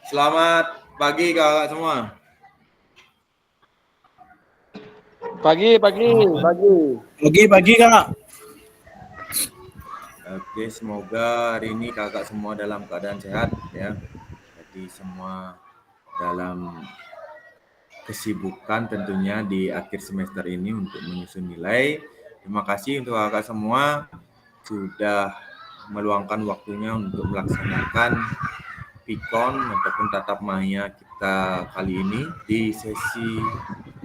Selamat pagi kakak semua. Pagi Kak. Oke, semoga hari ini kakak semua dalam keadaan sehat ya. Jadi semua dalam kesibukan tentunya di akhir semester ini untuk menyusun nilai. Terima kasih untuk kakak semua sudah meluangkan waktunya untuk melaksanakan Pikon ataupun tatap maya kita kali ini di sesi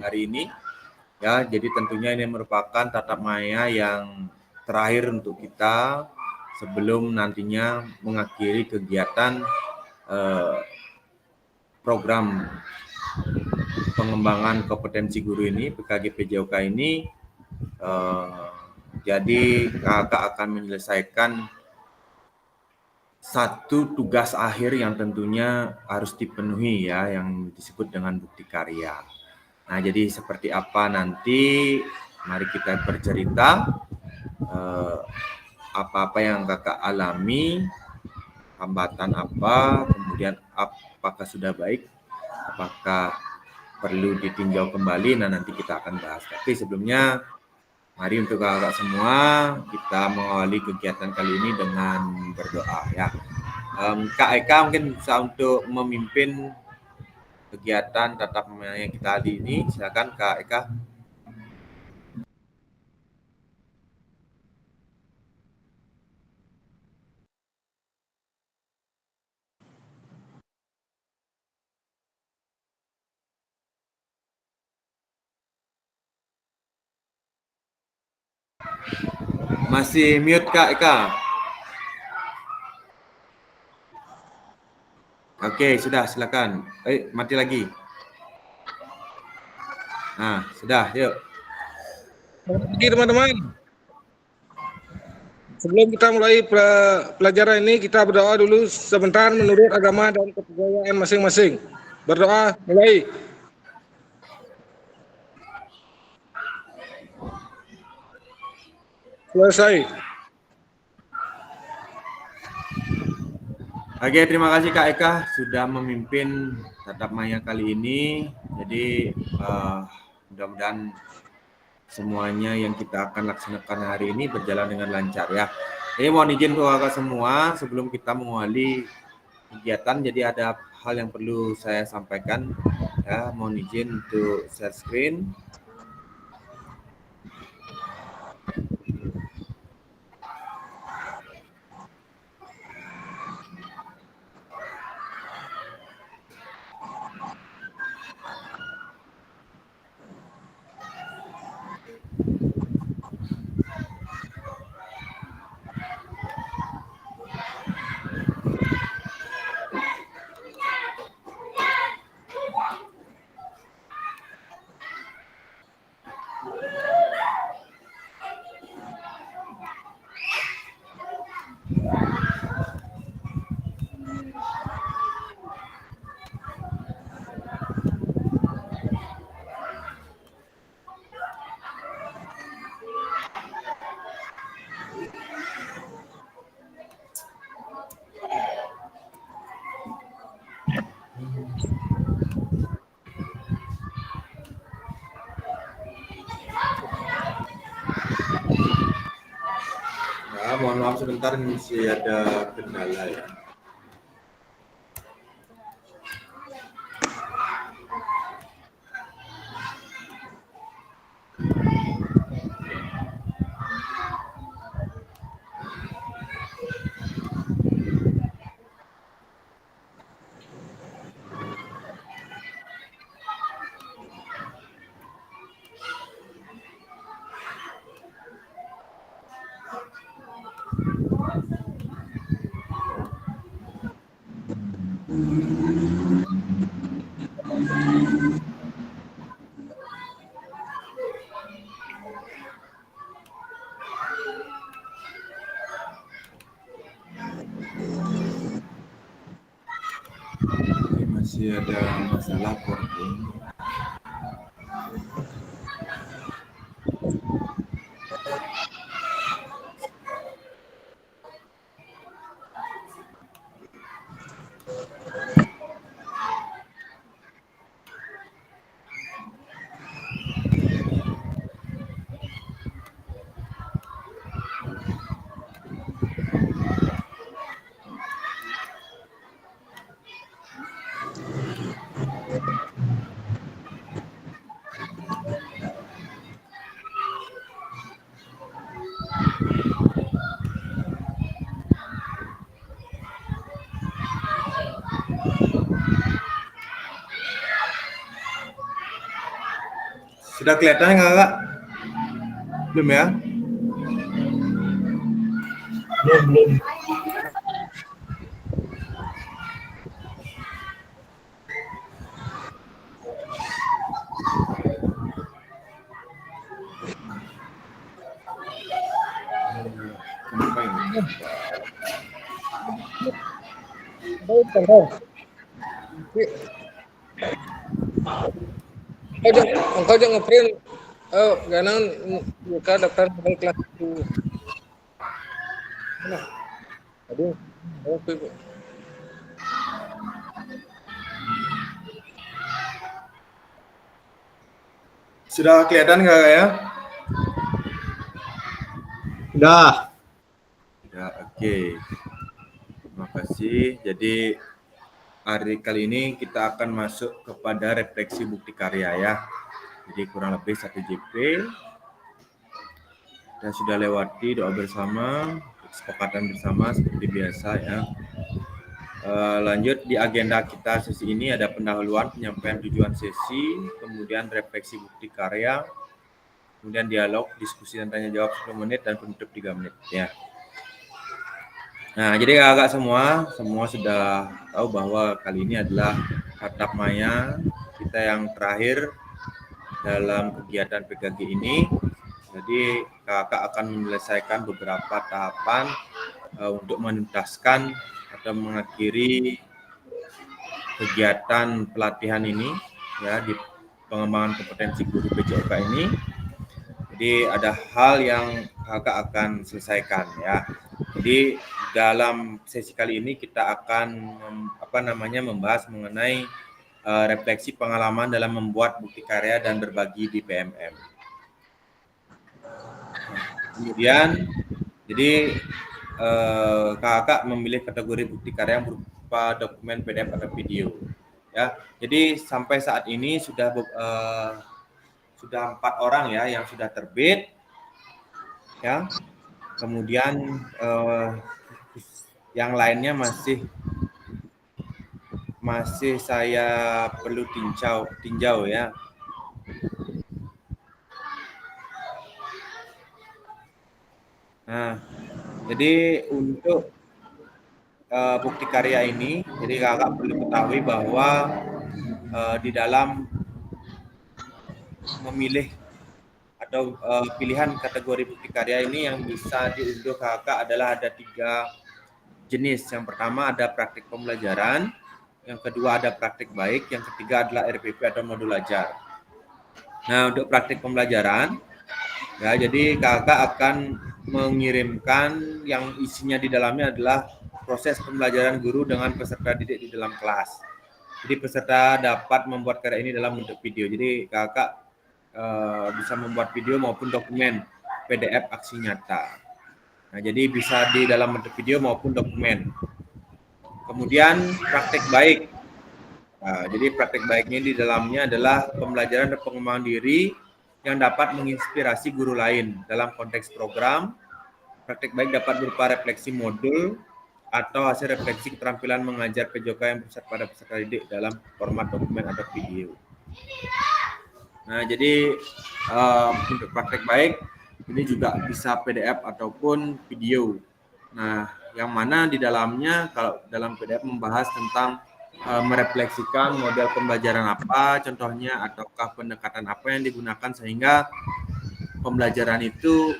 hari ini. Ya, jadi tentunya ini merupakan tatap maya yang terakhir untuk kita sebelum nantinya mengakhiri kegiatan program pengembangan kompetensi guru ini, PKG PJOK ini. Jadi kakak akan menyelesaikan satu tugas akhir yang tentunya harus dipenuhi ya, yang disebut dengan bukti karya. Nah, jadi seperti apa nanti, mari kita bercerita apa-apa yang kakak alami, hambatan apa, kemudian apakah sudah baik, apakah perlu ditinjau kembali, nah nanti kita akan bahas. Tapi sebelumnya, mari untuk kakak semua, kita mengawali kegiatan kali ini dengan berdoa ya. Kak Eka mungkin bisa untuk memimpin kegiatan tatap muka kita hari ini. Silakan Kak Eka. Masih mute Kak Eka. Oke, sudah silakan. Mati lagi. Nah, sudah, yuk. Selamat pagi teman-teman. Sebelum kita mulai pelajaran ini, kita berdoa dulu sebentar menurut agama dan kepercayaan masing-masing. Berdoa, mulai. Selesai. Oke, terima kasih Kak Eka sudah memimpin tatap maya kali ini. Jadi mudah-mudahan semuanya yang kita akan laksanakan hari ini berjalan dengan lancar ya. Ini mohon izin untuk kakak semua sebelum kita mengawali kegiatan. Jadi ada hal yang perlu saya sampaikan ya. Mohon izin untuk share screen. Ya, mohon maaf sebentar masih ada kendala ya. Masih ada masalah porting. Sudah kelihatan nggak Kak? Belum ya? Belum. Kenapa ini? Engkau jangan ngeprint. Oh, jangan buka daftar dari kelas itu. Nah, aduh, oke. Sudah kelihatan nggak Kak ya? Sudah. Ya, oke. Terima kasih. Jadi hari kali ini kita akan masuk kepada refleksi bukti karya ya. Jadi kurang lebih 1 JP. Kita sudah lewati doa bersama, kesepakatan bersama seperti biasa ya. Lanjut di agenda kita sesi ini ada pendahuluan, penyampaian tujuan sesi, kemudian refleksi bukti karya, kemudian dialog, diskusi dan tanya jawab 10 menit dan penutup 3 menit ya. Nah, jadi kakak semua sudah tahu bahwa kali ini adalah tatap maya kita yang terakhir dalam kegiatan PKG ini. Jadi kakak akan menyelesaikan beberapa tahapan untuk menuntaskan atau mengakhiri kegiatan pelatihan ini ya di pengembangan kompetensi guru PJOK ini. Jadi ada hal yang kakak akan selesaikan ya. Jadi dalam sesi kali ini kita akan membahas mengenai refleksi pengalaman dalam membuat bukti karya dan berbagi di PMM. Kemudian jadi kakak memilih kategori bukti karya yang berupa dokumen PDF atau video ya. Jadi sampai saat ini sudah 4 orang ya yang sudah terbit ya. Kemudian yang lainnya masih saya perlu tinjau ya. Nah, jadi untuk bukti karya ini, jadi kakak perlu ketahui bahwa di dalam memilih atau pilihan kategori bukti karya ini yang bisa diunduh kakak adalah ada 3 jenis. Yang pertama ada praktik pembelajaran, yang kedua ada praktik baik, yang ketiga adalah RPP atau modul ajar. Nah, untuk praktik pembelajaran ya, jadi kakak akan mengirimkan yang isinya di dalamnya adalah proses pembelajaran guru dengan peserta didik di dalam kelas. Jadi peserta dapat membuat karya ini dalam bentuk video. Jadi kakak bisa membuat video maupun dokumen PDF aksi nyata. Nah, jadi bisa di dalam bentuk video maupun dokumen. Kemudian praktik baik. Nah, jadi praktik baiknya di dalamnya adalah pembelajaran dan pengembangan diri yang dapat menginspirasi guru lain dalam konteks program. Praktik baik dapat berupa refleksi modul atau hasil refleksi keterampilan mengajar PJOK yang berpusat pada peserta didik dalam format dokumen atau video. Nah, jadi untuk praktek baik ini juga bisa PDF ataupun video. Nah, yang mana di dalamnya kalau dalam PDF membahas tentang merefleksikan model pembelajaran apa contohnya ataukah pendekatan apa yang digunakan sehingga pembelajaran itu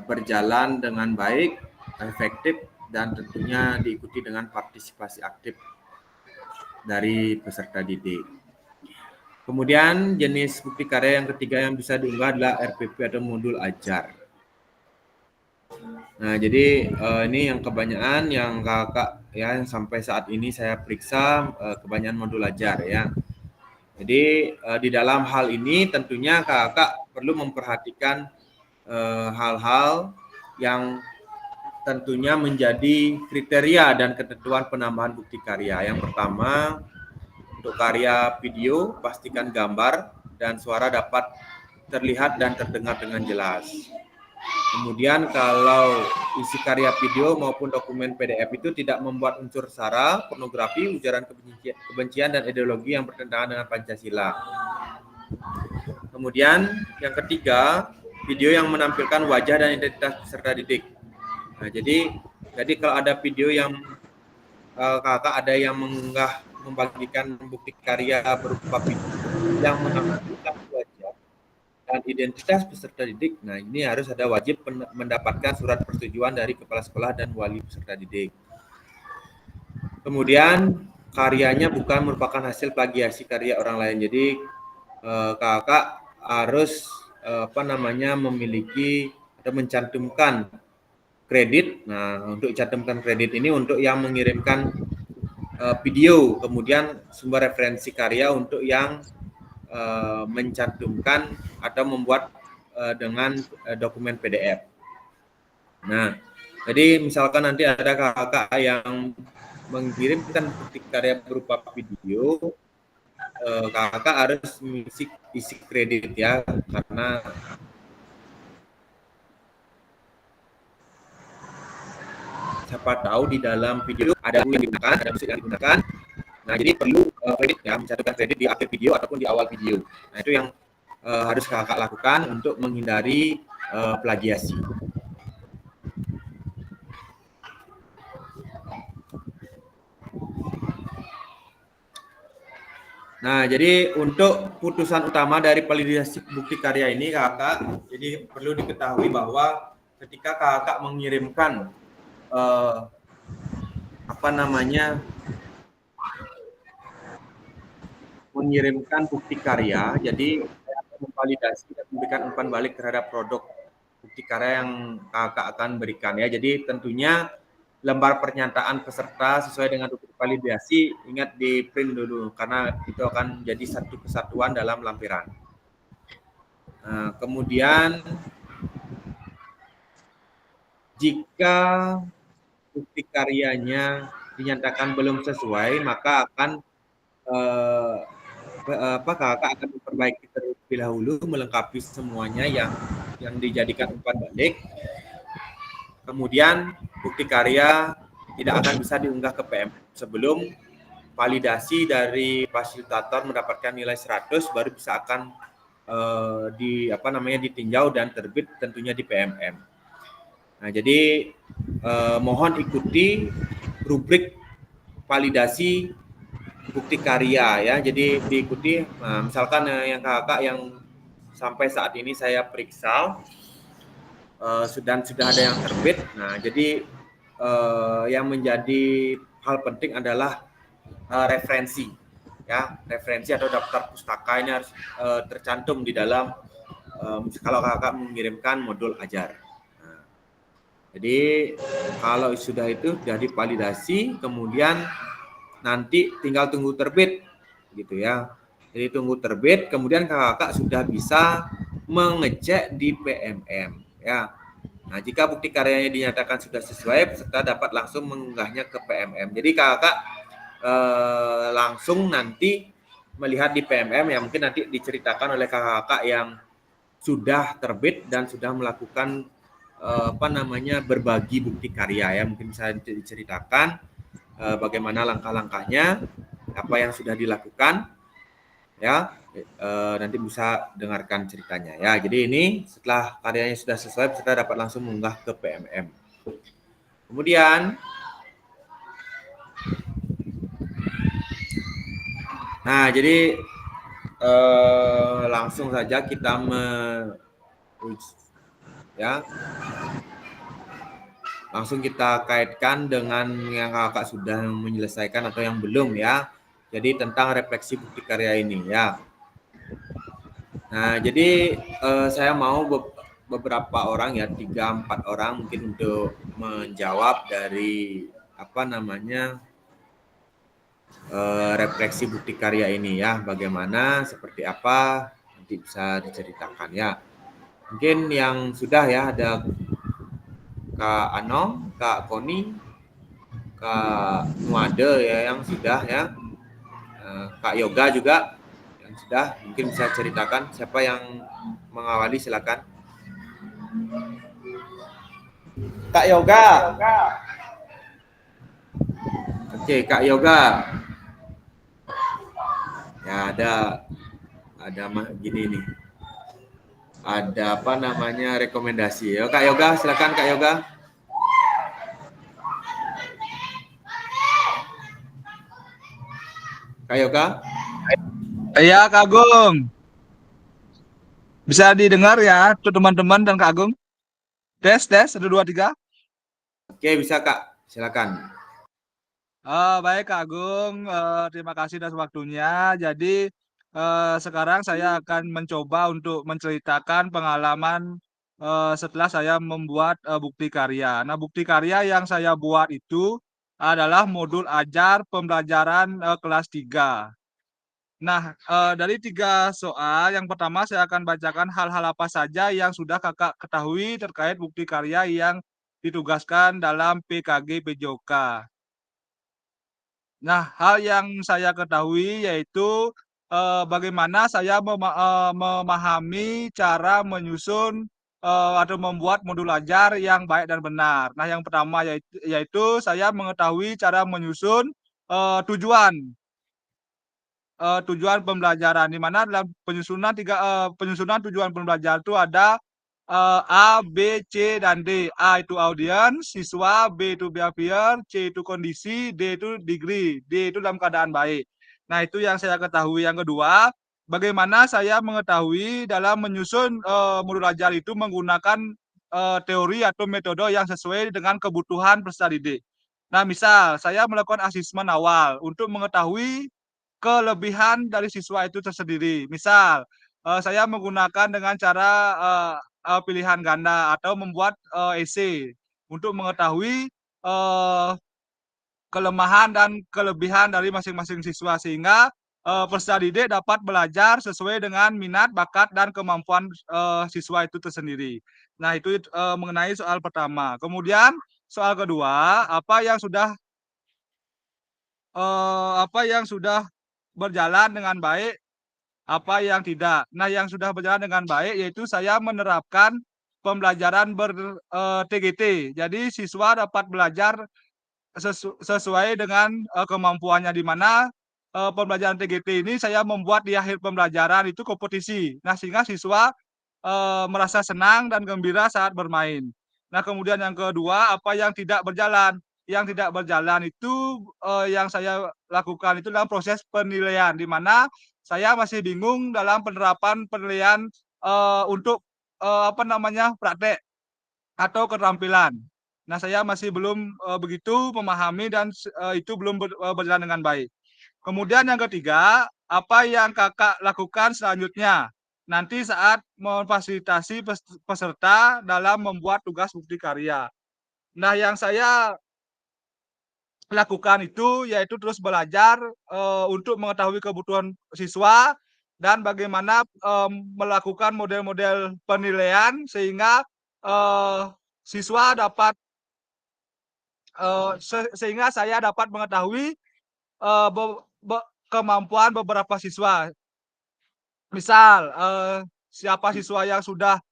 berjalan dengan baik, efektif dan tentunya diikuti dengan partisipasi aktif dari peserta didik. Kemudian jenis bukti karya yang ketiga yang bisa diunggah adalah RPP atau modul ajar. Nah, jadi ini yang kebanyakan yang kakak ya yang sampai saat ini saya periksa kebanyakan modul ajar ya. Jadi di dalam hal ini tentunya kakak perlu memperhatikan hal-hal yang tentunya menjadi kriteria dan ketentuan penambahan bukti karya. Yang pertama, untuk karya video, pastikan gambar dan suara dapat terlihat dan terdengar dengan jelas. Kemudian kalau isi karya video maupun dokumen PDF itu tidak membuat unsur sara, pornografi, ujaran kebencian dan ideologi yang bertentangan dengan Pancasila. Kemudian yang ketiga, video yang menampilkan wajah dan identitas peserta didik. Nah, jadi kalau ada video yang kakak ada yang mengunggah membagikan bukti karya berupa video yang menampilkan wajah dan identitas peserta didik. Nah, ini harus ada wajib mendapatkan surat persetujuan dari kepala sekolah dan wali peserta didik. Kemudian karyanya bukan merupakan hasil plagiasi karya orang lain. Jadi kakak harus memiliki atau mencantumkan kredit. Nah, untuk cantumkan kredit ini untuk yang mengirimkan video, kemudian sumber referensi karya untuk yang mencantumkan atau membuat dengan dokumen PDF. Nah, jadi misalkan nanti ada kakak yang mengirimkan bukti karya berupa video, kakak harus isi kredit ya, karena siapa tahu di dalam video ada yang digunakan, ada musik yang digunakan. Nah, jadi perlu kredit ya, mencantumkan kredit di akhir video ataupun di awal video. Nah, itu yang harus kakak lakukan untuk menghindari plagiasi. Nah, jadi untuk putusan utama dari validasi bukti karya ini kakak, jadi perlu diketahui bahwa ketika kakak mengirimkan mengirimkan bukti karya, jadi memvalidasi dan memberikan umpan balik terhadap produk bukti karya yang kakak akan berikan ya. Jadi tentunya lembar pernyataan peserta sesuai dengan bukti validasi ingat di print dulu karena itu akan jadi satu kesatuan dalam lampiran. Nah, kemudian jika bukti karyanya dinyatakan belum sesuai, maka akan kakak akan memperbaiki terlebih dahulu, melengkapi semuanya yang dijadikan umpan balik. Kemudian bukti karya tidak akan bisa diunggah ke PM sebelum validasi dari fasilitator mendapatkan nilai 100 baru bisa akan ditinjau dan terbit tentunya di PMM. Nah, jadi mohon ikuti rubrik validasi bukti karya ya. Jadi diikuti, misalkan yang kakak yang sampai saat ini saya periksa sudah ada yang terbit. Nah, jadi yang menjadi hal penting adalah referensi ya, referensi atau daftar pustaka ini harus tercantum di dalam kalau kakak mengirimkan modul ajar. Nah, jadi kalau sudah itu sudah divalidasi, kemudian nanti tinggal tunggu terbit gitu ya. Jadi tunggu terbit, kemudian kakak sudah bisa mengecek di PMM ya. Nah, jika bukti karyanya dinyatakan sudah sesuai, peserta dapat langsung mengunggahnya ke PMM. Jadi kakak langsung nanti melihat di PMM yang mungkin nanti diceritakan oleh kakak yang sudah terbit dan sudah melakukan berbagi bukti karya ya. Mungkin bisa diceritakan bagaimana langkah-langkahnya, apa yang sudah dilakukan ya. Nanti bisa dengarkan ceritanya ya. Jadi ini setelah karyanya sudah selesai, peserta dapat langsung mengunggah ke PMM. Kemudian jadi langsung saja kita langsung kita kaitkan dengan yang kakak sudah menyelesaikan atau yang belum ya. Jadi tentang refleksi bukti karya ini ya. Nah, jadi saya mau beberapa orang ya, 3-4 orang mungkin untuk menjawab dari refleksi bukti karya ini ya. Bagaimana, seperti apa, nanti bisa diceritakan ya. Mungkin yang sudah ya, ada Kak Anong, Kak Koni, Kak Nuade ya yang sudah ya. Kak Yoga juga yang sudah, mungkin bisa ceritakan siapa yang mengawali, silakan. Kak Yoga. Oke, Kak Yoga. Ya ada gini nih. Ada apa namanya rekomendasi. Ya, Kak Yoga, silakan Kak Yoga. Kak Yoga. Iya, Kak Agung. Bisa didengar ya, tuh teman-teman dan Kak Agung. Tes, tes, 1, 2, 3. Oke, bisa Kak. Silakan. Baik, Kak Agung. Terima kasih atas waktunya. Jadi, sekarang saya akan mencoba untuk menceritakan pengalaman setelah saya membuat bukti karya. Nah, bukti karya yang saya buat itu adalah modul ajar pembelajaran kelas 3. Nah, dari 3 soal, yang pertama saya akan bacakan hal-hal apa saja yang sudah Kakak ketahui terkait bukti karya yang ditugaskan dalam PKG PJOK. Nah, hal yang saya ketahui yaitu, bagaimana saya memahami cara menyusun, atau membuat modul ajar yang baik dan benar. Nah, yang pertama yaitu saya mengetahui cara menyusun, tujuan pembelajaran, di mana dalam penyusunan tujuan pembelajaran itu ada A, B, C, dan D. A itu audiens, siswa, B itu behavior, C itu kondisi, D itu degree, D itu dalam keadaan baik. Nah, itu yang saya ketahui. Yang kedua, bagaimana saya mengetahui dalam menyusun modul ajar itu menggunakan teori atau metode yang sesuai dengan kebutuhan peserta didik. Nah, misal saya melakukan asesmen awal untuk mengetahui kelebihan dari siswa itu tersendiri. Misal, saya menggunakan dengan cara pilihan ganda atau membuat esai untuk mengetahui kelemahan dan kelebihan dari masing-masing siswa, sehingga peserta didik dapat belajar sesuai dengan minat, bakat, dan kemampuan siswa itu tersendiri. Nah, itu mengenai soal pertama. Kemudian soal kedua, apa yang sudah berjalan dengan baik, apa yang tidak. Nah, yang sudah berjalan dengan baik yaitu saya menerapkan pembelajaran TGT. Jadi siswa dapat belajar sesuai dengan kemampuannya, di mana pembelajaran TGT ini saya membuat di akhir pembelajaran itu kompetisi. Nah, sehingga siswa merasa senang dan gembira saat bermain. Nah, kemudian yang kedua, apa yang tidak berjalan? Yang tidak berjalan itu yang saya lakukan itu dalam proses penilaian, di mana saya masih bingung dalam penerapan penilaian untuk praktek atau keterampilan. Nah, saya masih belum begitu memahami dan itu belum berjalan dengan baik. Kemudian yang ketiga, apa yang Kakak lakukan selanjutnya nanti saat memfasilitasi peserta dalam membuat tugas bukti karya. Nah, yang saya lakukan itu yaitu terus belajar untuk mengetahui kebutuhan siswa dan bagaimana melakukan model-model penilaian sehingga siswa dapat sehingga saya dapat mengetahui kemampuan beberapa siswa. Misal, siapa siswa yang sudah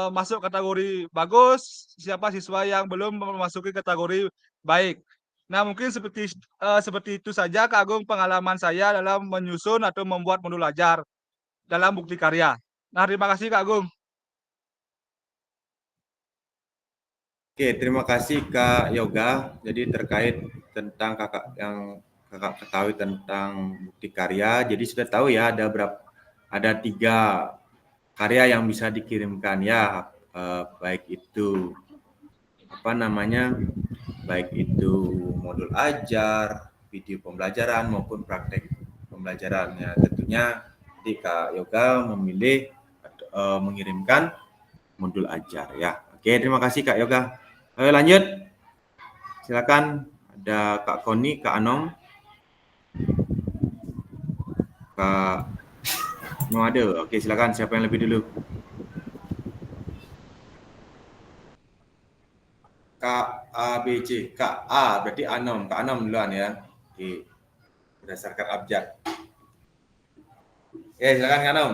masuk kategori bagus, siapa siswa yang belum memasuki kategori baik. Nah, mungkin seperti itu saja, Kak Agung, pengalaman saya dalam menyusun atau membuat modul ajar dalam bukti karya. Nah, terima kasih, Kak Agung. Oke, terima kasih Kak Yoga. Jadi terkait tentang yang kakak ketahui tentang bukti karya, jadi sudah tahu ya ada 3 karya yang bisa dikirimkan ya, baik itu baik itu modul ajar, video pembelajaran maupun praktek pembelajarannya. Tentunya jadi Kak Yoga memilih mengirimkan modul ajar ya. Oke, terima kasih Kak Yoga. Ayo lanjut. Silakan ada Kak Koni, Kak Anom, Kak Noade. Oke, silakan siapa yang lebih dulu? Kak A, B, C. Kak A berarti Anom. Kak Anom duluan ya. Oke. Berdasarkan abjad. Ya, silakan Kak Anom.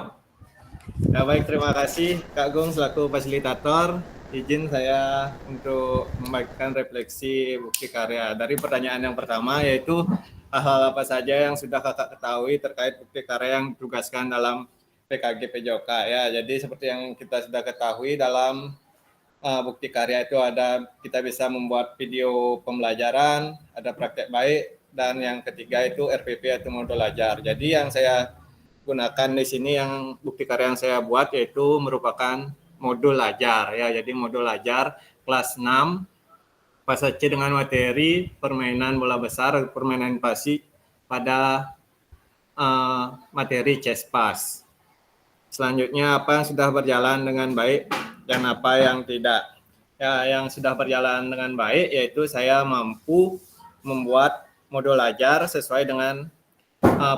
Ya baik, terima kasih Kak Gung selaku fasilitator. izin saya untuk membagikan refleksi bukti karya. Dari pertanyaan yang pertama yaitu hal-hal apa saja yang sudah kakak ketahui terkait bukti karya yang ditugaskan dalam PKG PJOK ya. Jadi seperti yang kita sudah ketahui dalam bukti karya itu ada kita bisa membuat video pembelajaran, ada praktek baik, dan yang ketiga itu RPP atau modul ajar. Jadi yang saya gunakan di sini yang bukti karya yang saya buat yaitu merupakan modul ajar ya. Jadi modul ajar kelas 6 fase C dengan materi permainan bola besar, permainan pasi pada materi Chesspass. Selanjutnya apa yang sudah berjalan dengan baik dan apa yang tidak. Ya, yang sudah berjalan dengan baik yaitu saya mampu membuat modul ajar sesuai dengan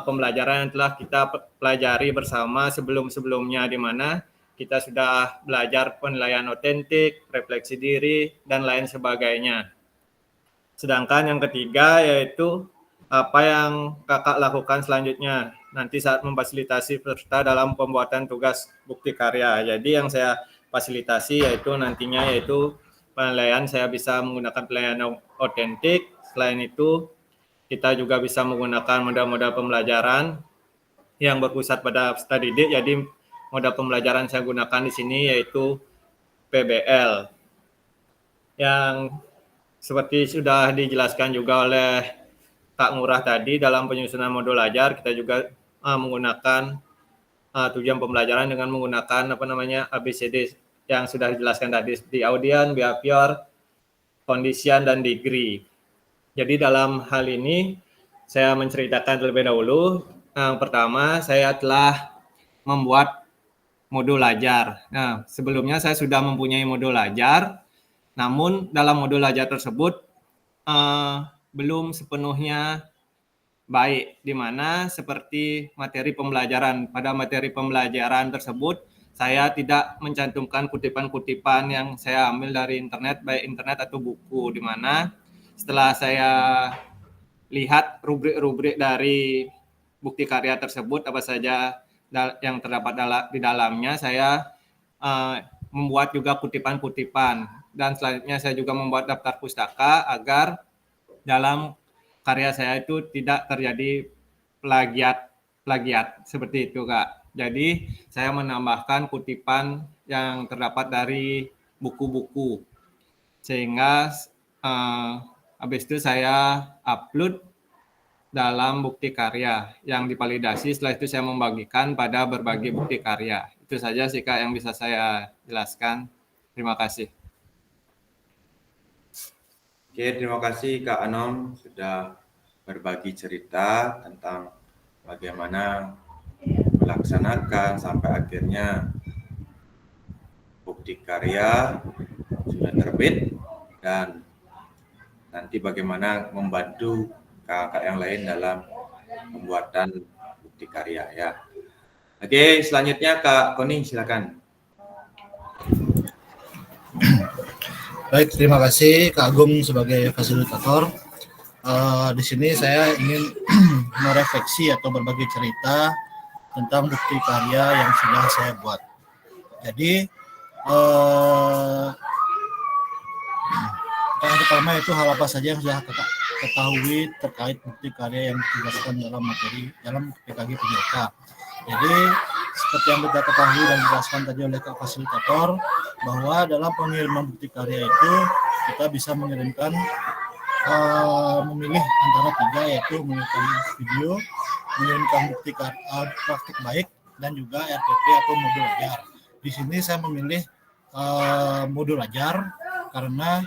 pembelajaran yang telah kita pelajari bersama sebelum-sebelumnya, di mana kita sudah belajar penilaian otentik, refleksi diri, dan lain sebagainya. Sedangkan yang ketiga yaitu apa yang kakak lakukan selanjutnya nanti saat memfasilitasi peserta dalam pembuatan tugas bukti karya. Jadi yang saya fasilitasi yaitu nantinya yaitu penilaian, saya bisa menggunakan penilaian otentik. Selain itu kita juga bisa menggunakan modal-modal pembelajaran yang berpusat pada peserta didik. Jadi modal pembelajaran saya gunakan di sini yaitu PBL. Yang seperti sudah dijelaskan juga oleh Kak Ngurah tadi, dalam penyusunan modul ajar kita juga menggunakan tujuan pembelajaran dengan menggunakan ABCD yang sudah dijelaskan tadi di audien, behavior, condition, dan degree. Jadi dalam hal ini saya menceritakan terlebih dahulu. Yang pertama, saya telah membuat modul ajar. Nah, sebelumnya saya sudah mempunyai modul ajar, namun dalam modul ajar tersebut belum sepenuhnya baik, di mana seperti materi pembelajaran. Pada materi pembelajaran tersebut, saya tidak mencantumkan kutipan-kutipan yang saya ambil dari internet, baik internet atau buku, di mana setelah saya lihat rubrik-rubrik dari bukti karya tersebut, apa saja yang terdapat di dalamnya, saya membuat juga kutipan-kutipan. Dan selanjutnya saya juga membuat daftar pustaka agar dalam karya saya itu tidak terjadi plagiat seperti itu, Kak. Jadi saya menambahkan kutipan yang terdapat dari buku-buku, sehingga habis itu saya upload dalam bukti karya yang divalidasi. Setelah itu saya membagikan pada berbagai bukti karya. Itu saja sih, Kak, yang bisa saya jelaskan. Terima kasih. Oke, terima kasih Kak Anom sudah berbagi cerita tentang bagaimana melaksanakan sampai akhirnya bukti karya sudah terbit dan nanti bagaimana membantu kakak yang lain dalam pembuatan bukti karya ya. Oke, selanjutnya Kak Koni silakan. Baik, terima kasih Kak Agung sebagai fasilitator. Di sini saya ingin merefleksi atau berbagi cerita tentang bukti karya yang sudah saya buat. Jadi, yang pertama itu hal apa saja yang sudah Kakak ketahui terkait bukti karya yang ditugaskan dalam materi dalam PKG PJOK. Jadi seperti yang kita ketahui dan dijelaskan tadi oleh Kak Fasilitator, bahwa dalam pengiriman bukti karya itu kita bisa mengirimkan memilih antara tiga, yaitu mengirimkan video, mengirimkan bukti praktik baik, dan juga RPP atau modul ajar. Di sini saya memilih modul ajar karena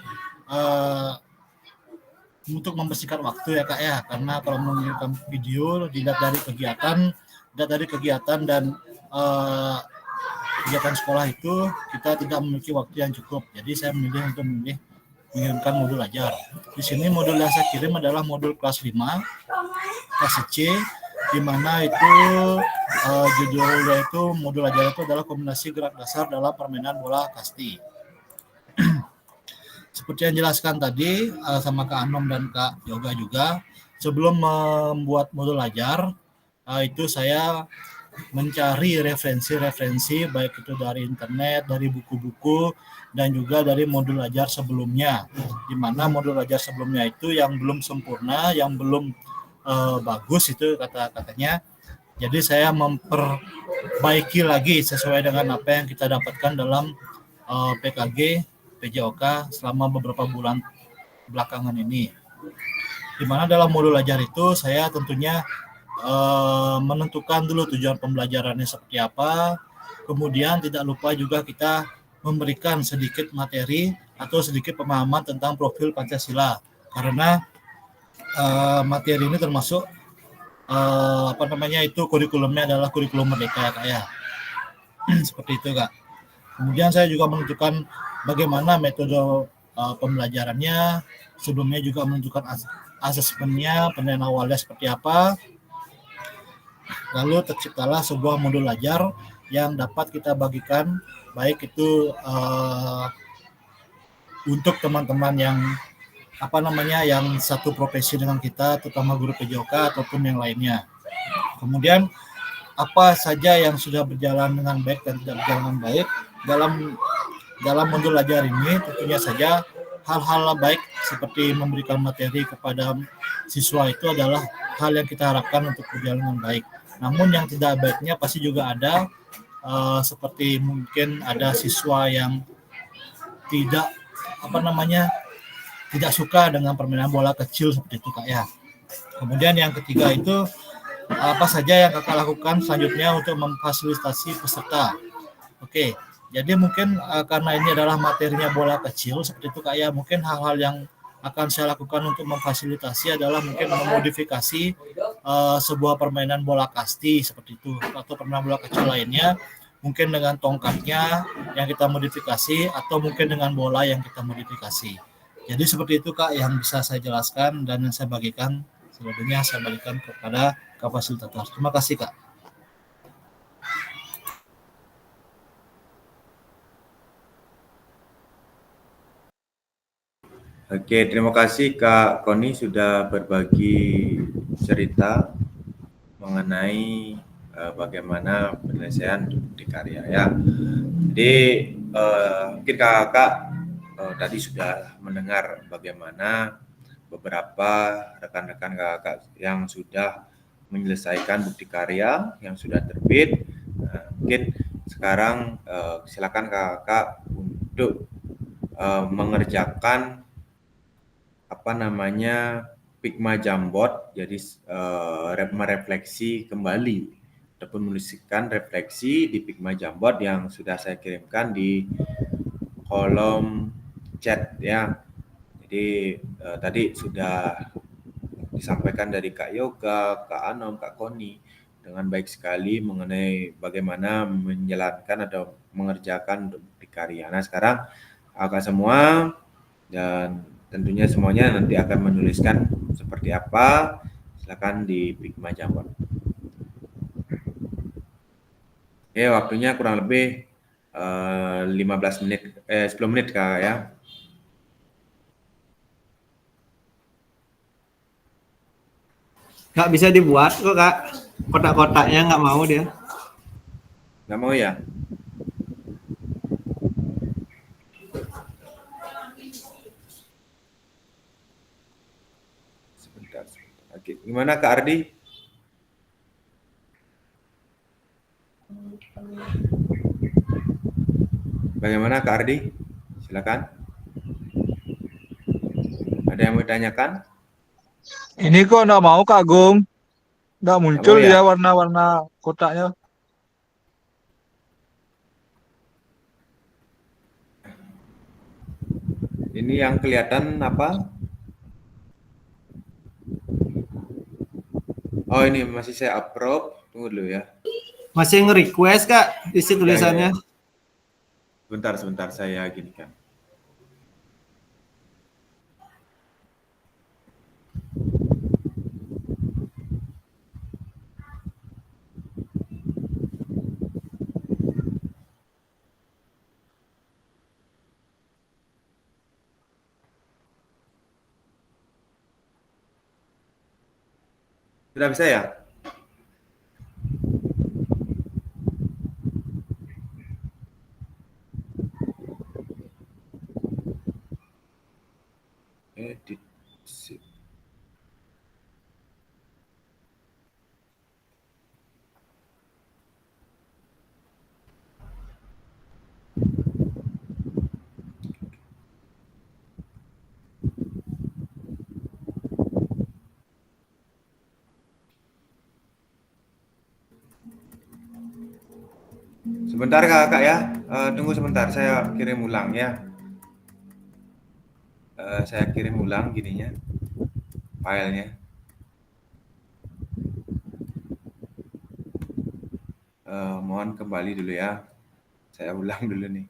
untuk membersihkan waktu ya Kak ya, karena kalau mengirimkan video dilihat dari kegiatan dan kegiatan sekolah itu kita tidak memiliki waktu yang cukup. Jadi saya memilih untuk mengirimkan modul ajar. Di sini modul yang saya kirim adalah modul kelas 5, kelas C, di mana itu judulnya itu modul ajar itu adalah kombinasi gerak dasar dalam permainan bola kasti. Seperti yang dijelaskan tadi sama Kak Anom dan Kak Yoga juga, sebelum membuat modul ajar itu saya mencari referensi-referensi baik itu dari internet, dari buku-buku, dan juga dari modul ajar sebelumnya. Di mana modul ajar sebelumnya itu yang belum sempurna, yang belum bagus itu kata-katanya. Jadi saya memperbaiki lagi sesuai dengan apa yang kita dapatkan dalam PKG, PJOK selama beberapa bulan belakangan ini. Di mana dalam modul ajar itu saya tentunya menentukan dulu tujuan pembelajarannya seperti apa, kemudian tidak lupa juga kita memberikan sedikit materi atau sedikit pemahaman tentang profil Pancasila, karena materi ini termasuk itu kurikulumnya adalah kurikulum merdeka ya Kak ya. Seperti itu Kak. Kemudian saya juga menentukan bagaimana metode pembelajarannya, sebelumnya juga menentukan asesmennya, penilaian awalnya seperti apa. Lalu terciptalah sebuah modul ajar yang dapat kita bagikan, baik itu untuk teman-teman yang yang satu profesi dengan kita, terutama guru PJOK ataupun yang lainnya. Kemudian apa saja yang sudah berjalan dengan baik dan tidak berjalan dengan baik dalam modul ajar ini, tentunya saja hal-hal baik seperti memberikan materi kepada siswa itu adalah hal yang kita harapkan untuk berjalan dengan baik. Namun yang tidak baiknya pasti juga ada, seperti mungkin ada siswa yang tidak tidak suka dengan permainan bola kecil seperti itu Kak ya. Kemudian yang ketiga itu apa saja yang Kakak lakukan selanjutnya untuk memfasilitasi peserta. Oke, jadi mungkin karena ini adalah materinya bola kecil seperti itu Kak ya, mungkin hal-hal yang akan saya lakukan untuk memfasilitasi adalah mungkin memodifikasi sebuah permainan bola kasti seperti itu, atau permainan bola kecil lainnya, mungkin dengan tongkatnya yang kita modifikasi, atau mungkin dengan bola yang kita modifikasi. Jadi seperti itu Kak yang bisa saya jelaskan dan yang saya bagikan. Selebihnya saya berikan kepada Kak Fasilitator. Terima kasih Kak. Oke, terima kasih Kak Koni sudah berbagi cerita mengenai bagaimana penyelesaian di karya ya. Jadi mungkin kakak tadi sudah mendengar bagaimana beberapa rekan-rekan kakak yang sudah menyelesaikan bukti karya yang sudah terbit. Mungkin sekarang silakan kakak untuk mengerjakan Pigma Jambot, jadi merefleksi kembali ataupun menuliskan refleksi di Pigma Jambot yang sudah saya kirimkan di kolom chat ya. Jadi tadi sudah disampaikan dari Kak Yoga, Kak Anom, Kak Koni dengan baik sekali mengenai bagaimana menjalankan atau mengerjakan di karya. Nah sekarang kakak semua dan tentunya semuanya nanti akan menuliskan seperti apa. Silakan di Pigma Jambot. Oke, waktunya kurang lebih 10 menit Kak ya. Kak bisa dibuat kok Kak. Kotak-kotaknya nggak mau dia. Nggak mau ya? Sebentar. Oke, gimana Kak Ardi? Bagaimana Kak Ardi? Silakan. Ada yang mau ditanyakan? Ini kok nggak mau Kak Gung, nggak muncul ya? ya warna-warna kotaknya. Ini yang kelihatan apa? Oh ini masih saya approve. Tunggu dulu ya. Masih nge-request Kak isi tulisannya. Sebentar saya gini kan. Sudah bisa ya? Edit. Sip. Sebentar kakak ya, tunggu sebentar, saya kirim ulang ya. Saya kirim ulang gininya, filenya. Mohon kembali dulu ya, saya ulang dulu nih.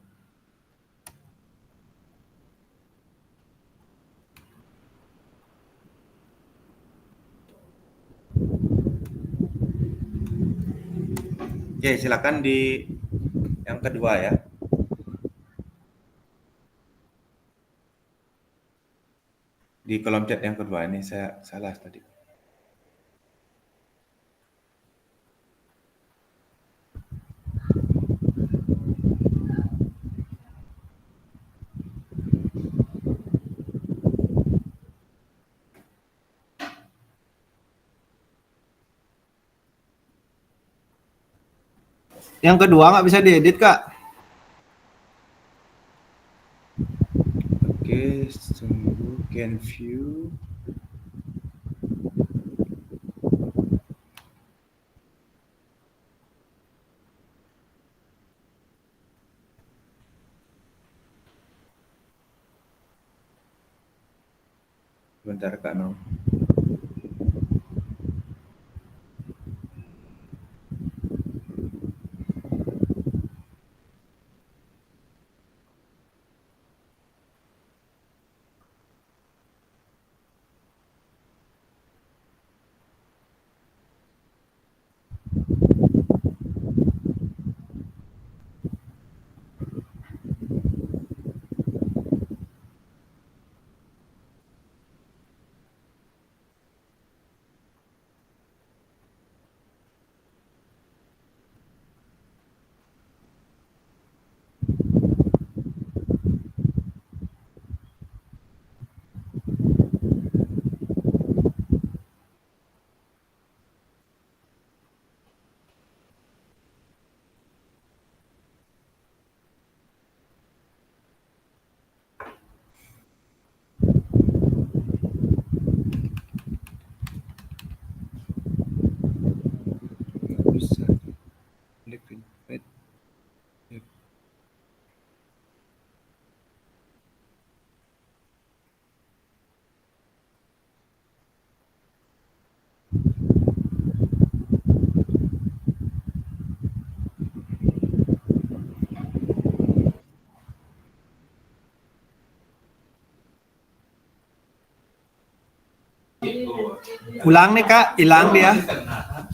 Oke, silakan di yang kedua ya. Di kolom chat yang kedua ini saya salah tadi. Yang kedua nggak bisa diedit, Kak. Oke, tunggu can view. Bentar Kak Nom. Nggak bisa. Klik invite. Yep. Ulang nih, Kak, hilang dia.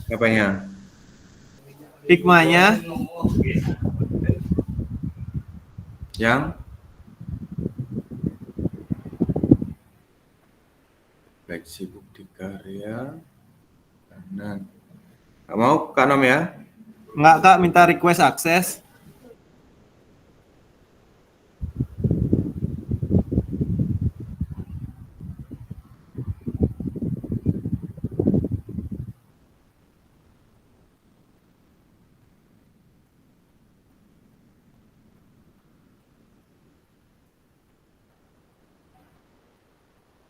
Apanya? Hikmahnya Yang baik sibuk di karya kanan. Nggak mau Kak Nom ya? nggak, Kak, minta request akses.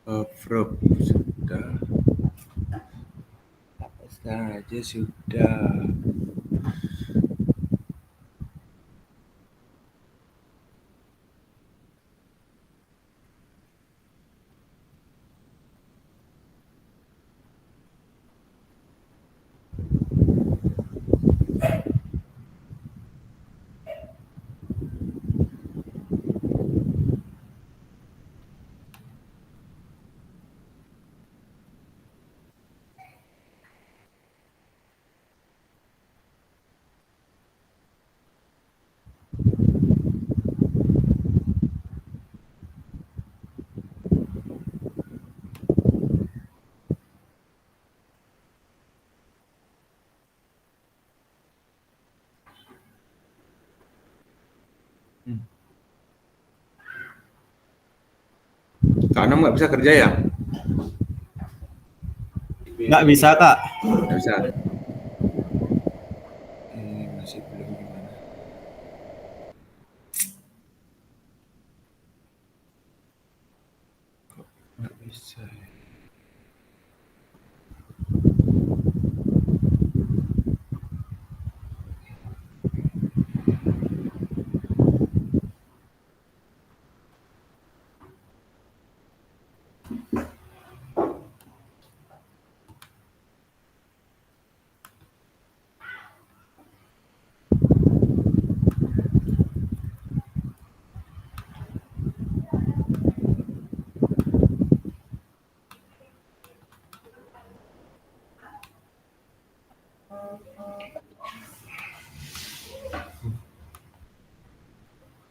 Approve sudah. Apa saja sudah. Kak Anom nggak bisa kerja ya? Nggak bisa, Kak. Nggak bisa. Masih belum gimana? Kok nggak bisa ya?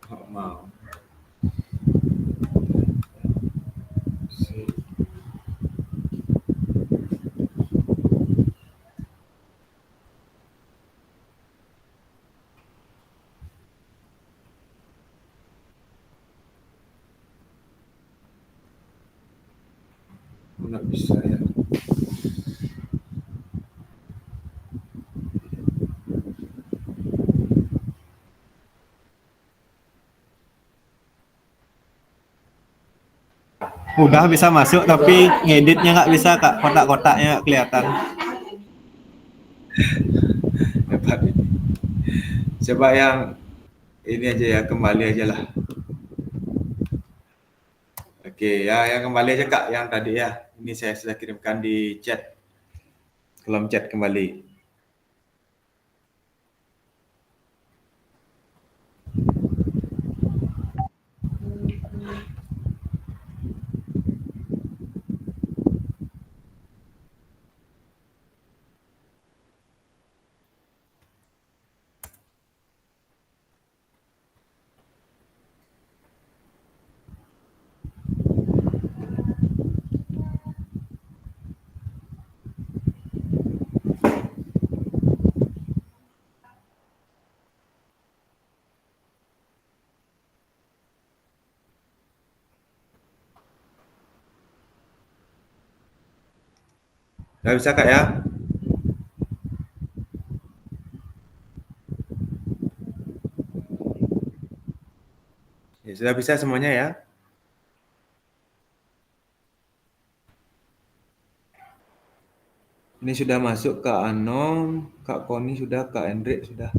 Nggak mau. Sih. Nggak bisa ya. Udah bisa masuk tapi ngeditnya nggak bisa, Kak. Kotak-kotaknya nggak kelihatan. Hebat ini. Coba yang ini aja ya, kembali aja lah. Oke, ya yang kembali aja Kak, yang tadi ya. Ini saya sudah kirimkan di chat, kolom chat kembali. Nggak bisa Kak ya? Ya, sudah bisa semuanya ya? Ini sudah masuk Kak Anom, Kak Koni sudah, Kak Hendrik sudah.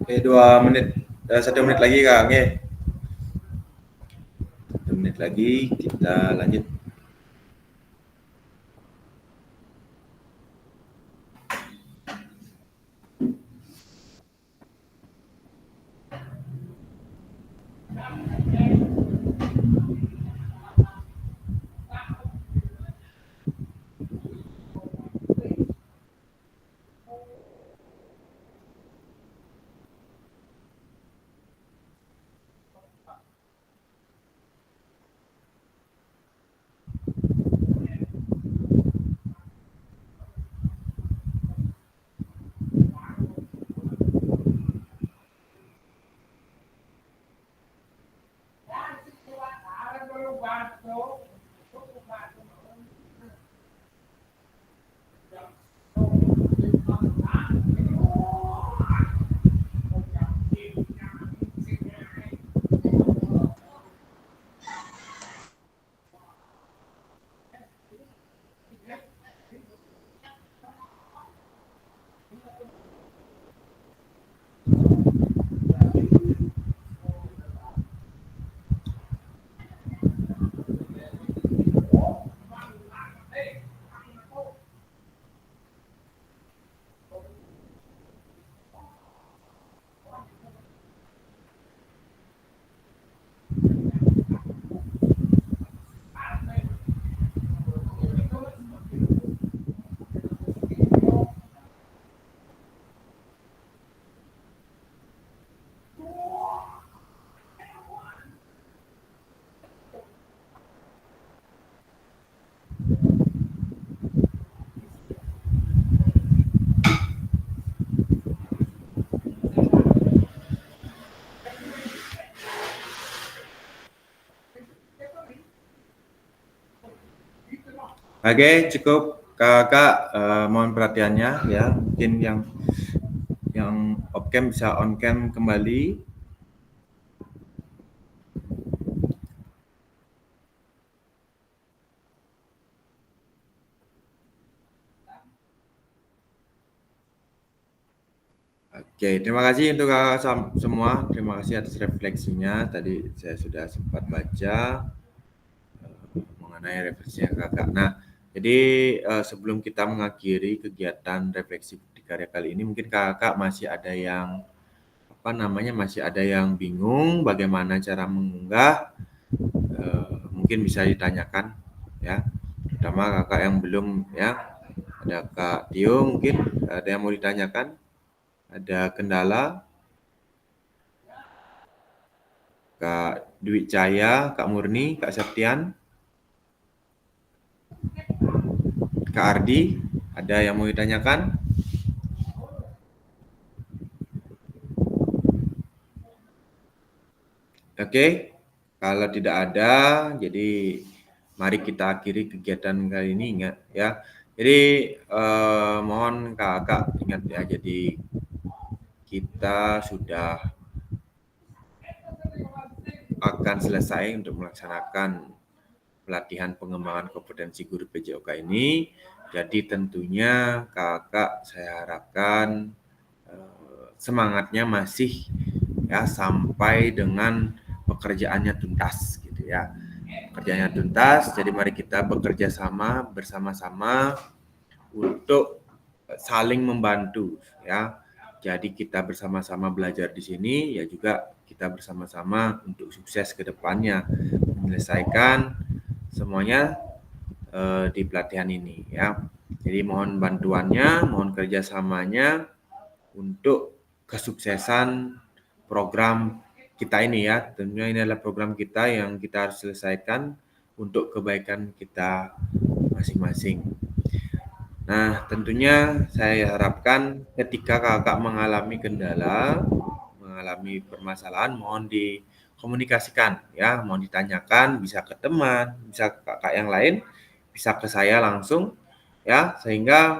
Oke, 2 menit, 1 menit lagi Kang. Oke. 1 menit lagi kita lanjut. Oke, cukup kakak, mohon perhatiannya ya. Mungkin yang off cam bisa on cam kembali. Oke, terima kasih untuk kakak semua. Terima kasih atas refleksinya. Tadi saya sudah sempat baca mengenai refleksinya kakak. Nah, jadi sebelum kita mengakhiri kegiatan refleksi bukti karya kali ini, mungkin kakak masih ada yang masih ada yang bingung bagaimana cara mengunggah. Mungkin bisa ditanyakan ya, terutama kakak yang belum ya. Ada Kak Tio, mungkin ada yang mau ditanyakan. Ada kendala, Kak Dwi Cahaya, Kak Murni, Kak Septian, Kak Ardi, ada yang mau ditanyakan? Oke, kalau tidak ada, jadi mari kita akhiri kegiatan kali ini ya. Jadi mohon kakak ingat ya, jadi kita sudah akan selesai untuk melaksanakan pelatihan pengembangan kompetensi guru PJOK ini. Jadi tentunya kakak saya harapkan semangatnya masih ya sampai dengan pekerjaannya tuntas gitu ya. Pekerjaannya tuntas, jadi mari kita bekerja sama bersama-sama untuk saling membantu ya. Jadi kita bersama-sama belajar di sini ya, juga kita bersama-sama untuk sukses ke depannya menyelesaikan semuanya di pelatihan ini ya. Jadi mohon bantuannya, mohon kerjasamanya untuk kesuksesan program kita ini ya. Tentunya ini adalah program kita yang kita harus selesaikan untuk kebaikan kita masing-masing. Nah, tentunya saya harapkan ketika kakak mengalami kendala, mengalami permasalahan, mohon dikomunikasikan ya, mohon ditanyakan, bisa ke teman, bisa ke kakak yang lain, bisa ke saya langsung ya, sehingga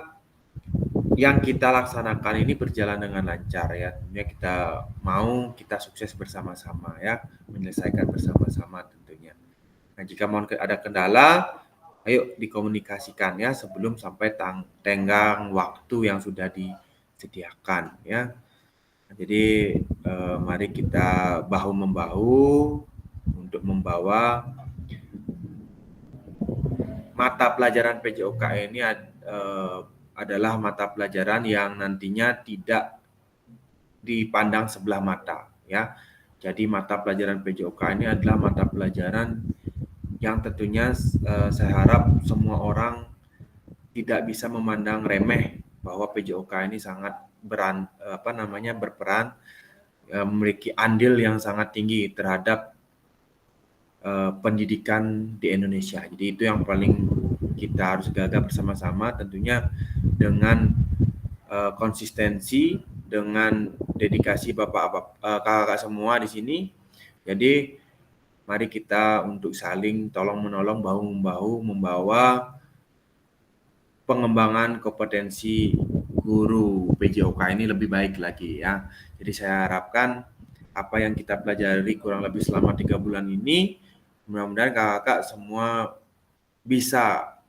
yang kita laksanakan ini berjalan dengan lancar ya. Tentunya kita sukses bersama-sama ya, menyelesaikan bersama-sama tentunya. Nah, jika mau ada kendala, ayo dikomunikasikan ya sebelum sampai tenggang waktu yang sudah disediakan ya. Jadi mari kita bahu-membahu untuk membawa mata pelajaran PJOK ini adalah mata pelajaran yang nantinya tidak dipandang sebelah mata ya. Jadi mata pelajaran PJOK ini adalah mata pelajaran yang tentunya saya harap semua orang tidak bisa memandang remeh bahwa PJOK ini sangat berperan, memiliki andil yang sangat tinggi terhadap pendidikan di Indonesia. Jadi itu yang paling kita harus jaga bersama-sama, tentunya dengan konsistensi, dengan dedikasi kakak semua di sini. Jadi mari kita untuk saling tolong-menolong, bahu-membahu membawa pengembangan kompetensi guru PJOK ini lebih baik lagi ya. Jadi saya harapkan apa yang kita pelajari kurang lebih selama 3 bulan ini, mudah-mudahan kakak semua bisa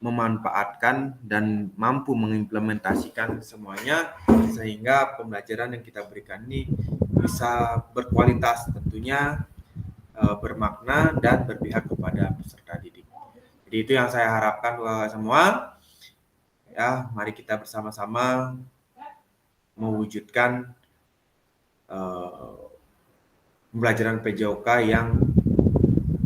memanfaatkan dan mampu mengimplementasikan semuanya, sehingga pembelajaran yang kita berikan ini bisa berkualitas tentunya, bermakna dan berpihak kepada peserta didik. Jadi itu yang saya harapkan kepada semua. Ya, mari kita bersama-sama mewujudkan pembelajaran PJOK yang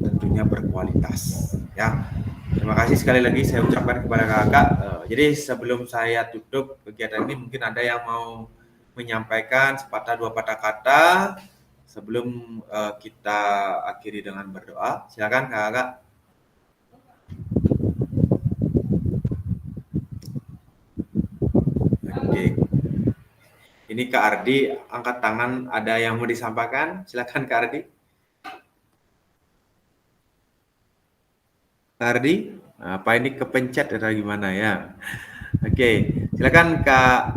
tentunya berkualitas. Ya, terima kasih sekali lagi saya ucapkan kepada kakak. Jadi sebelum saya tutup kegiatan ini, mungkin ada yang mau menyampaikan sepatah dua patah kata sebelum kita akhiri dengan berdoa. Silakan kakak. Oke. Ini Kak Ardi angkat tangan, ada yang mau disampaikan? Silakan Kak Ardi. Kak Ardi. Apa ini kepencet atau gimana ya? Oke, silakan Kak,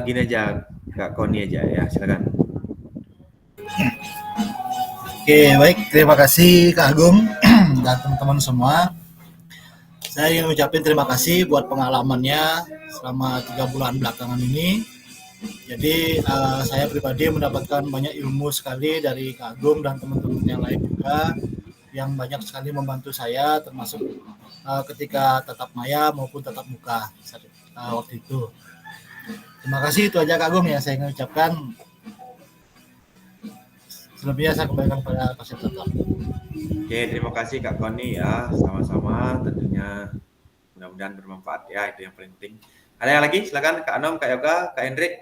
gini aja, Kak Koni aja ya, silakan. Oke, baik. Terima kasih Kak Agung dan teman-teman semua. Saya ingin ucapin terima kasih buat pengalamannya selama 3 bulan belakangan ini. Jadi saya pribadi mendapatkan banyak ilmu sekali dari Kak Agung dan teman-teman yang lain juga yang banyak sekali membantu saya termasuk ketika tatap maya maupun tatap muka waktu itu. Terima kasih, itu aja Kak Agung yang saya ingin ucapkan. Selebihnya saya kembalikan pada fasilitator. Oke, terima kasih Kak Koni ya, sama-sama tentunya mudah-mudahan bermanfaat ya, itu yang penting. Ada yang lagi? Silakan Kak Anom, Kak Yoga, Kak Hendrik.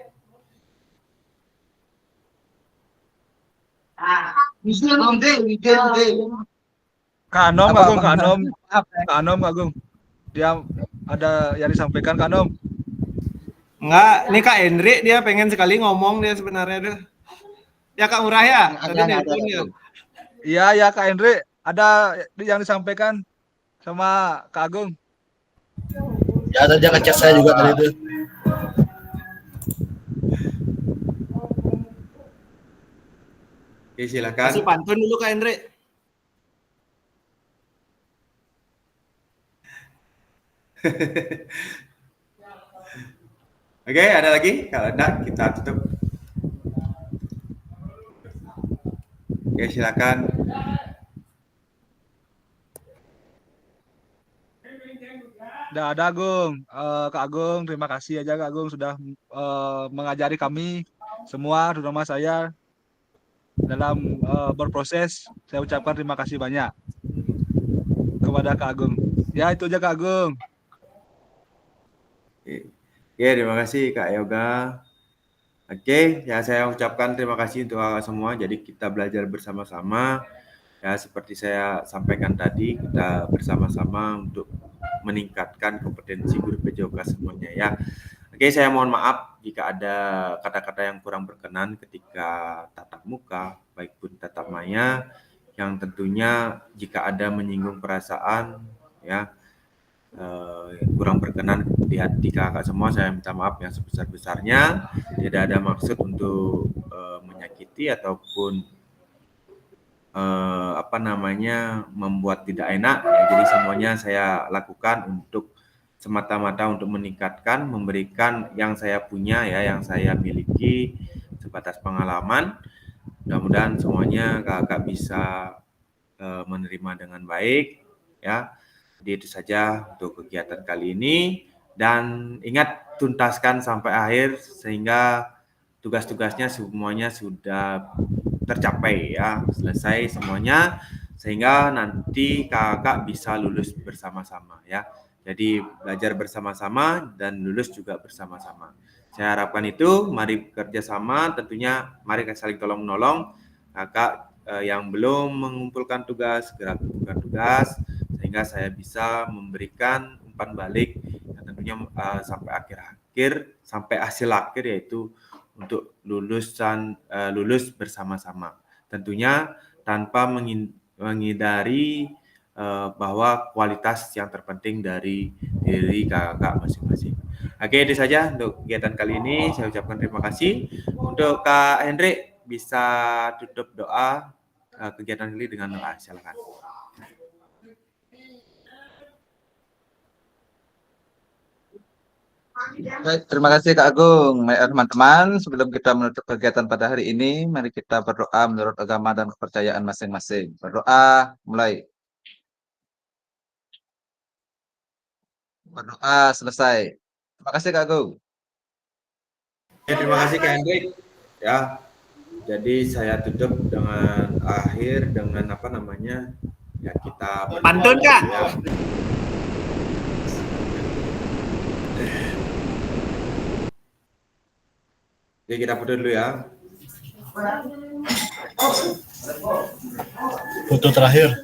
Kak Anom, Apa, Kak Agung, Bang? Kak Anom, Maaf, Kak Anom, Kak Agung. Dia ada yang disampaikan Kak Anom. Enggak, ini Kak Hendrik dia pengen sekali ngomong dia sebenarnya tuh. Ya Kak Murah ya? Tadi nelpon ya. Iya, ya Kak Hendrik, ada yang disampaikan sama Kak Agung. Ya, tadi dia ngechat saya juga tadi itu. Oke, silakan. Kasih pantun dulu Kak Hendrik. Oke, ada lagi? Kalau ada, kita tutup. Oke, silakan. Udah ada Agung, Kak Agung, terima kasih aja Kak Agung sudah mengajari kami semua, terutama saya dalam berproses. Saya ucapkan terima kasih banyak kepada Kak Agung. Ya itu aja Kak Agung. Oke, terima kasih Kak Yoga. Oke, ya saya ucapkan terima kasih untuk semua. Jadi kita belajar bersama-sama. Ya seperti saya sampaikan tadi, kita bersama-sama untuk meningkatkan kompetensi guru PJOK semuanya ya. Oke, saya mohon maaf jika ada kata-kata yang kurang berkenan ketika tatap muka, baik pun tatap maya, yang tentunya jika ada menyinggung perasaan, ya kurang berkenan di hati kakak semua, saya minta maaf yang sebesar-besarnya. Tidak ada maksud untuk menyakiti ataupun membuat tidak enak. Ya, jadi semuanya saya lakukan untuk semata-mata untuk meningkatkan, memberikan yang saya punya ya, yang saya miliki sebatas pengalaman. Mudah-mudahan semuanya kakak bisa menerima dengan baik ya. Jadi itu saja untuk kegiatan kali ini, dan ingat tuntaskan sampai akhir sehingga tugas-tugasnya semuanya sudah tercapai ya, selesai semuanya sehingga nanti kakak bisa lulus bersama-sama ya. Jadi belajar bersama-sama dan lulus juga bersama-sama. Saya harapkan itu, mari bekerja sama, tentunya mari saling tolong menolong. Kakak yang belum mengumpulkan tugas, segera kumpulkan tugas sehingga saya bisa memberikan umpan balik yang tentunya sampai akhir-akhir, sampai hasil akhir, yaitu untuk lulus bersama-sama. Tentunya tanpa menghindari bahwa kualitas yang terpenting dari diri kakak masing-masing. Oke, itu saja untuk kegiatan kali ini. Saya ucapkan terima kasih. Untuk Kak Hendrik, bisa tutup doa kegiatan ini dengan doa. Silakan. Baik, terima kasih Kak Agung. Teman-teman, sebelum kita menutup kegiatan pada hari ini, mari kita berdoa menurut agama dan kepercayaan masing-masing. Berdoa, mulai. Berdoa, selesai. Terima kasih Kak Agung. Ya, terima kasih Kak Hendrik. Ya, jadi saya tutup dengan ya kita Pantun Kak. Ya. Oke, kita foto dulu ya. Foto terakhir.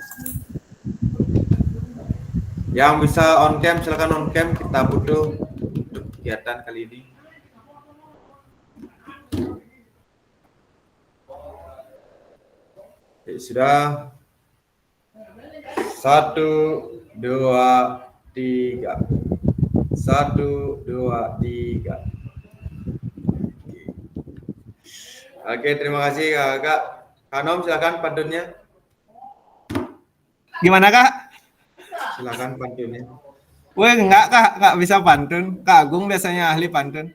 Yang bisa on cam silakan on cam, kita foto untuk kegiatan kali ini. Oke, sudah. 1, 2, 3. 1, 2, 3. Oke, terima kasih Kak. Kak Nom, silakan pantunnya. Gimana Kak? Silakan pantunnya. Weh enggak Kak bisa pantun. Kak Agung biasanya ahli pantun.